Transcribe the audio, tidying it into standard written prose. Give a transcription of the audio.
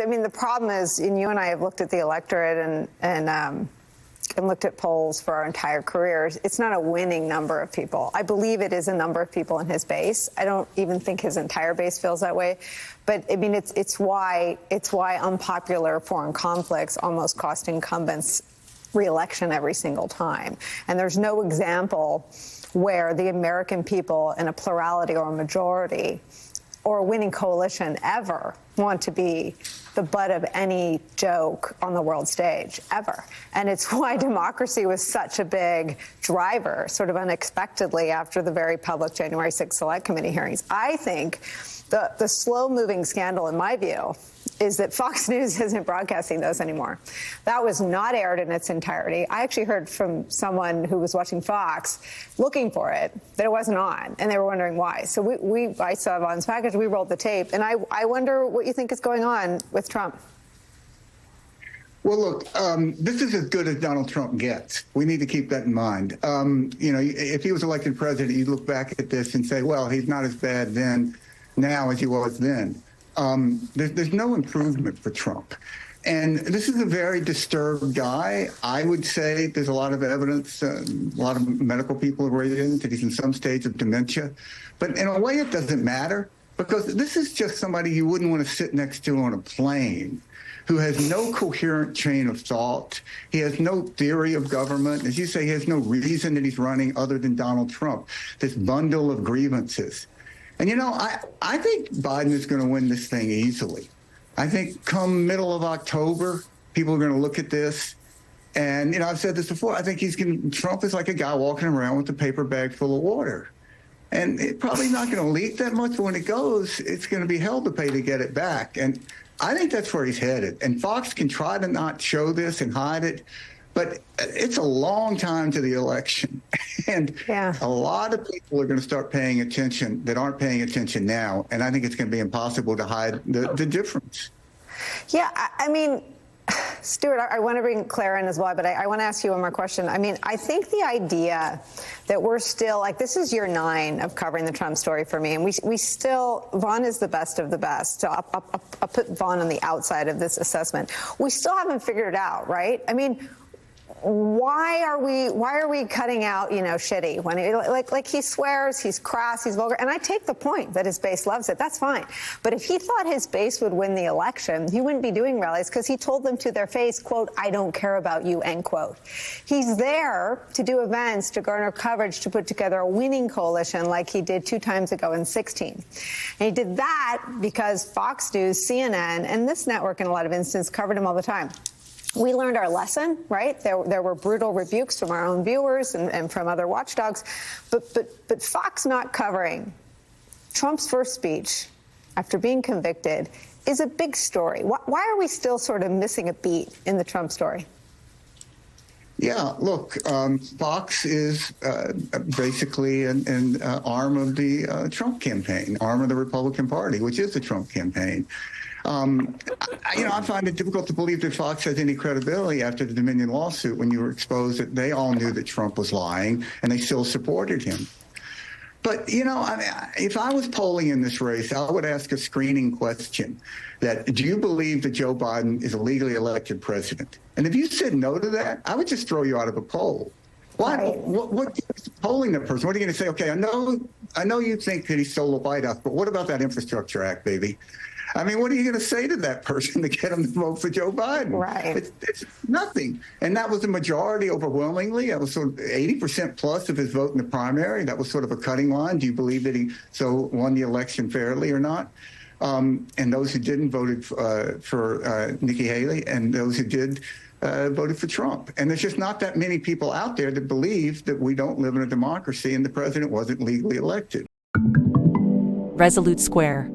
I mean, the problem is, and you and I have looked at the electorate and looked at polls for our entire careers. It's not a winning number of people. I believe it is a number of people in his base. I don't even think his entire base feels that way. But I mean, it's why unpopular foreign conflicts almost cost incumbents re-election every single time. And there's no example where the American people in a plurality or a majority or a winning coalition ever want to be the butt of any joke on the world stage, ever. And it's why democracy was such a big driver, sort of unexpectedly, after the very public January 6th Select Committee hearings. I think the slow-moving scandal, in my view, is that Fox News isn't broadcasting those anymore. That was not aired in its entirety. I actually heard from someone who was watching Fox looking for it that it wasn't on, and they were wondering why. So I saw Von's package, we rolled the tape, and I wonder what you think is going on with Trump. Well, look, this is as good as Donald Trump gets. We need to keep that in mind. You know, if he was elected president, you'd look back at this and say, well, he's not as bad now as he was then. There's no improvement for Trump. And this is a very disturbed guy. I would say there's a lot of evidence, a lot of medical people have raised in that he's in some stage of dementia. But in a way, it doesn't matter, because this is just somebody you wouldn't want to sit next to on a plane, who has no coherent chain of thought. He has no theory of government. As you say, he has no reason that he's running other than Donald Trump, this bundle of grievances. And, you know, I think Biden is going to win this thing easily. I think come middle of October, people are going to look at this. And, you know, I've said this before. I think Trump is like a guy walking around with a paper bag full of water. And it's probably not going to leak that much, but when it goes, it's going to be hell to pay to get it back. And I think that's where he's headed. And Fox can try to not show this and hide it, but it's a long time to the election. And a lot of people are going to start paying attention that aren't paying attention now. And I think it's going to be impossible to hide the difference. Yeah, I mean, Stuart, I want to bring Claire in as well, but I want to ask you one more question. I mean, I think the idea that we're still, like, this is year 9 of covering the Trump story for me, and we still, Vaughn is the best of the best. So I'll put Vaughn on the outside of this assessment. We still haven't figured it out, right? I mean, why are we cutting out, you know, shitty when like he swears, he's crass, he's vulgar, and I take the point that his base loves it. That's fine. But if he thought his base would win the election, he wouldn't be doing rallies, because he told them to their face, quote, "I don't care about you," end quote. He's there to do events, to garner coverage, to put together a winning coalition like he did 2 times ago in 2016. And he did that because Fox News, CNN, and this network in a lot of instances covered him all the time. We learned our lesson, right? There were brutal rebukes from our own viewers and from other watchdogs. But Fox not covering Trump's first speech after being convicted is a big story. Why are we still sort of missing a beat in the Trump story? Yeah, look, Fox is basically an arm of the Trump campaign, arm of the Republican Party, which is the Trump campaign. I find it difficult to believe that Fox has any credibility after the Dominion lawsuit, when you were exposed that they all knew that Trump was lying and they still supported him. But, you know, I mean, if I was polling in this race, I would ask a screening question that, do you believe that Joe Biden is a legally elected president? And if you said no to that, I would just throw you out of a poll. Why? Right. What polling that person? What are you going to say? Okay, I know you think that he stole the White House, but what about that Infrastructure Act, baby? I mean, what are you going to say to that person to get him to vote for Joe Biden? Right. It's nothing. And that was the majority overwhelmingly. That was sort of 80% plus of his vote in the primary. That was sort of a cutting line. Do you believe that he won the election fairly or not? And those who didn't voted for Nikki Haley, and those who did voted for Trump. And there's just not that many people out there that believe that we don't live in a democracy and the president wasn't legally elected. Resolute Square.